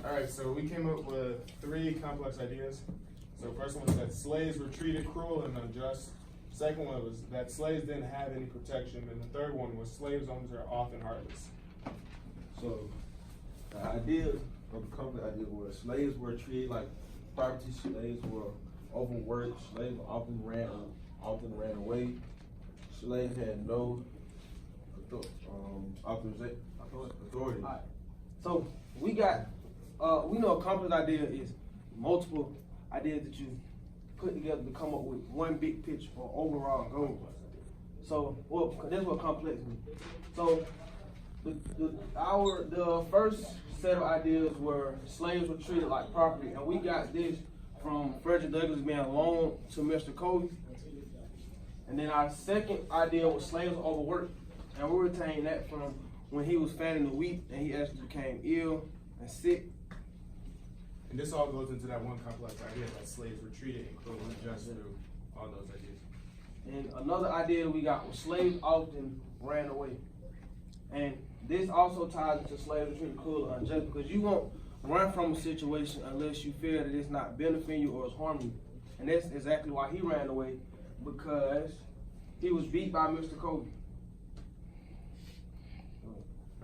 All right, so we came up with 3 complex ideas. So first one was that slaves were treated cruel and unjust. Second one was that slaves didn't have any protection. And the third one was slaves owners are often heartless. So the idea of the complex idea was slaves were treated like property, slaves were overworked, slaves often ran away, slaves had no authority. Alright. So we got we know a complex idea is multiple ideas that you put together to come up with one big picture or overall goal. So that's what complex means. So the first set of ideas were slaves were treated like property, and we got this from Frederick Douglass being loaned to Mr. Covey. And then our second idea was slaves were overworked, and we retained that from when he was fanning the wheat and he actually became ill and sick. And this all goes into that one complex idea that slaves were treated and cruel and unjust through all those ideas. And another idea we got was slaves often ran away. And this also ties into slaves were treated cruel and unjust, because you won't run from a situation unless you feel that it's not benefiting you or it's harming you. And that's exactly why he ran away, because he was beat by Mr. Covey.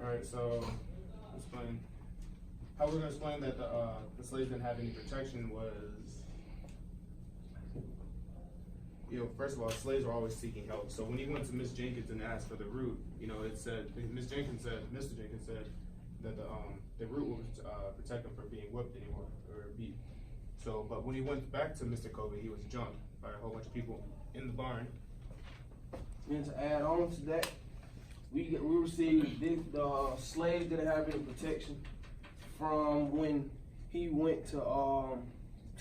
All right, so explain. How we're going to explain that the slaves didn't have any protection was, first of all, slaves were always seeking help. So when he went to Miss Jenkins and asked for the root, it said, Mr. Jenkins said that the root would protect him from being whipped anymore or beat. So, but when he went back to Mr. Covey, he was jumped by a whole bunch of people in the barn. And to add on to that, we received the slaves didn't have any protection from when he went to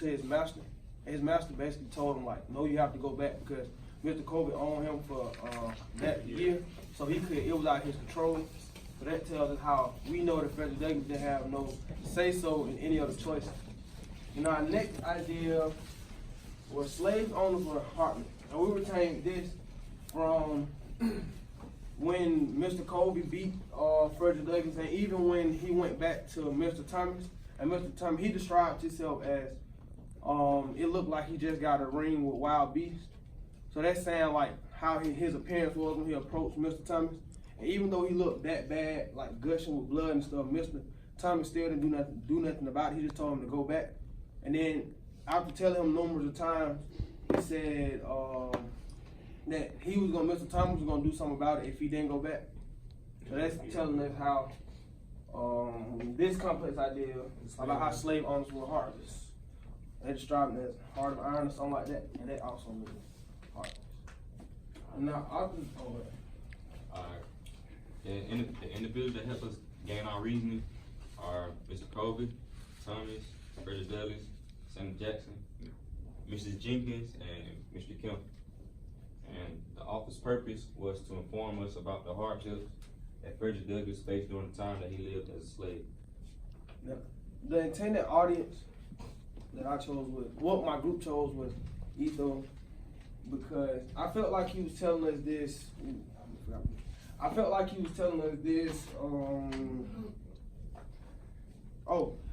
his master. His master basically told him, like, no, you have to go back, because Mr. Covey owned him for that year, so it was out of his control. So that tells us how we know that Frederick Douglass didn't have no say-so in any other choice. Our next idea was slave owners were heartless, and we retained this from when Mr. Covey beat Frederick Douglass, and even when he went back to Mr. Thomas, and Mr. Thomas, he described himself as, it looked like he just got a ring with wild beasts. So that's saying like how his appearance was when he approached Mr. Thomas. And even though he looked that bad, like gushing with blood and stuff, Mr. Thomas still didn't do nothing about it. He just told him to go back. And then after telling him numerous of times, he said that Mr. Thomas was gonna do something about it if he didn't go back. So that's telling us how this complex idea about how slave owners were heartless. They described it as heart of iron or something like that, and that also means heartless. And now Alright. The individuals that help us gain our reasoning are Mr. Covey, Thomas, Frederick Douglass, Senator Jackson, Mrs. Jenkins, and Mr. Kemp. And the office's purpose was to inform us about the hardships that Frederick Douglass faced during the time that he lived as a slave. The intended audience that I chose what my group chose was Etho, because I felt like he was telling us this.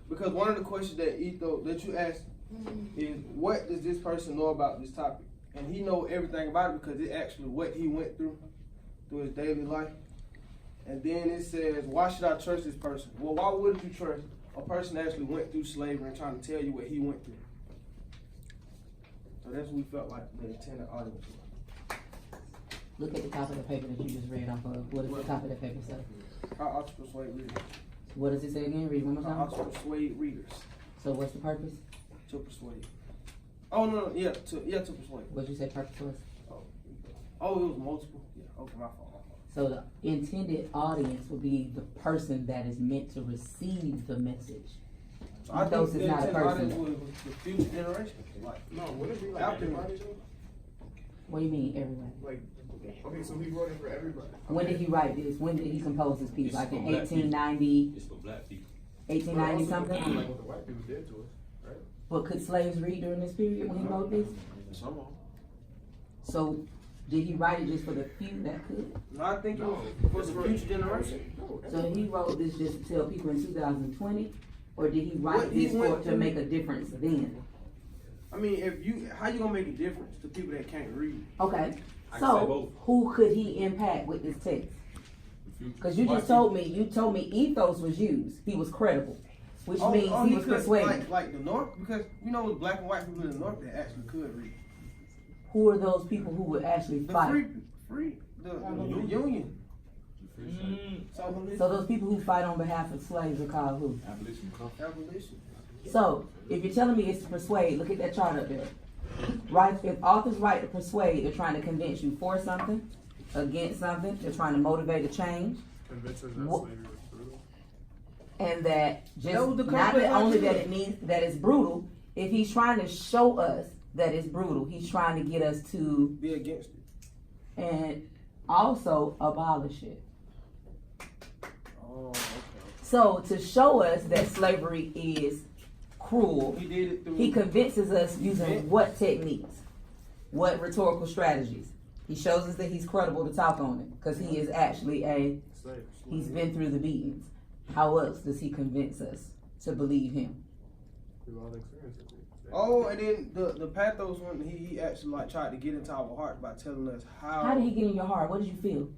Because one of the questions that you asked is, what does this person know about this topic? And he know everything about it because it's actually what he went through his daily life. And then it says, why should I trust this person? Well, why wouldn't you trust a person that actually went through slavery and trying to tell you what he went through? So that's what we felt like the intended audience was. Look at the top of the paper that you just read off of. What does the top of the paper say? How ought to persuade readers? What does it say again? Read one more How time. ought to persuade readers? So what's the purpose? To persuade. Oh no, to persuade. What you say purpose was? Oh, it was multiple. Yeah, okay, my fault. So the intended audience would be the person that is meant to receive the message. So I think the it's not a intended audience person. was the future generation. Like, No, wouldn't it be like After- everybody though? What do you mean, everyone? Like, okay, so he wrote it for everybody. When did he write this? When did he compose this piece? It's Like for in black people. 1890, It's for black people. 1890 But also something? depends on, like what the white people did to us, right? But could slaves read during this period when he wrote this? Some of them. So did he write it just for the few that could? No, I think it was for the future generation. No, So he wrote this just to tell people in 2020, or did he write What he this for went to through- make a difference then? I mean, how you gonna make a difference to people that can't read? Okay, I can say so both. who could he impact with this text? Cause you just told me, ethos was used, he was credible, which means he was could, persuaded. like the North, because you know, black and white people in the North that actually could read. Who are those people who would actually The fight? the Union. So those people who fight on behalf of slaves are called who? Abolition. So, if you're telling me it's to persuade, look at that chart up there. Right, if authors write to persuade, they're trying to convince you for something, against something, they're trying to motivate a change, Convinces that Wha- slavery was brutal. and that That was just, the not that complex only idea. that it means that it's brutal, if he's trying to show us that it's brutal, he's trying to get us to, Be against it. and also abolish it. Oh, okay. So, to show us that slavery is cruel, He did it through. he convinces us using what techniques? What rhetorical strategies? He shows us that he's credible to talk on it, because he is actually Slave. he's been through the beatings. How else does he convince us to believe him? Through all the experiences. Oh, and then the pathos one, he actually like tried to get into our heart by telling us How did he get in your heart? What did you feel?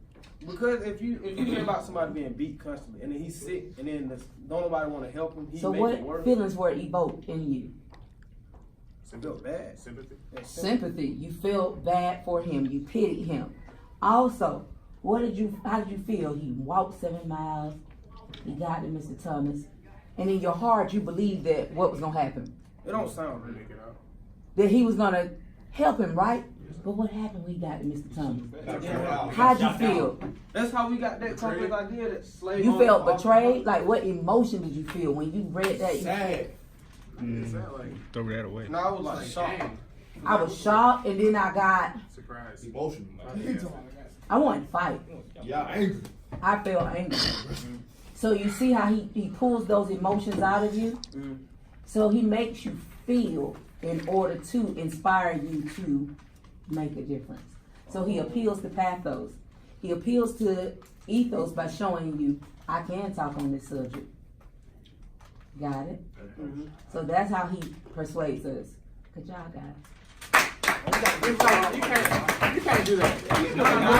Because if you hear about somebody being beat constantly, and then he's sick, and then don't nobody want to help him, he So make what it worse. feelings were evoked in you? I feel bad. Sympathy. Yeah, Sympathy. You felt bad for him. You pitied him. Also, how did you feel? He walked 7 miles. He got to Mr. Thomas. And in your heart, you believed that what was going to happen? It don't sound right. Make it out. That he was going to help him, right? But what happened when he got to Mr. Thomas? How'd you feel? That's how we got that complex idea that slave. You owners felt are- betrayed? Like, what emotion did you feel when you read that? Sad. Is that like Throw that away. No, I was like shocked. I was shocked, and then I got, surprise? Emotional. I wanted to fight. Yeah, angry. I felt angry. So you see how he pulls those emotions out of you? Mm. So he makes you feel in order to inspire you to make a difference. So he appeals to pathos. He appeals to ethos by showing you, I can talk on this subject. Got it? Mhm. So that's how he persuades us. Good job, guys. You can't do that.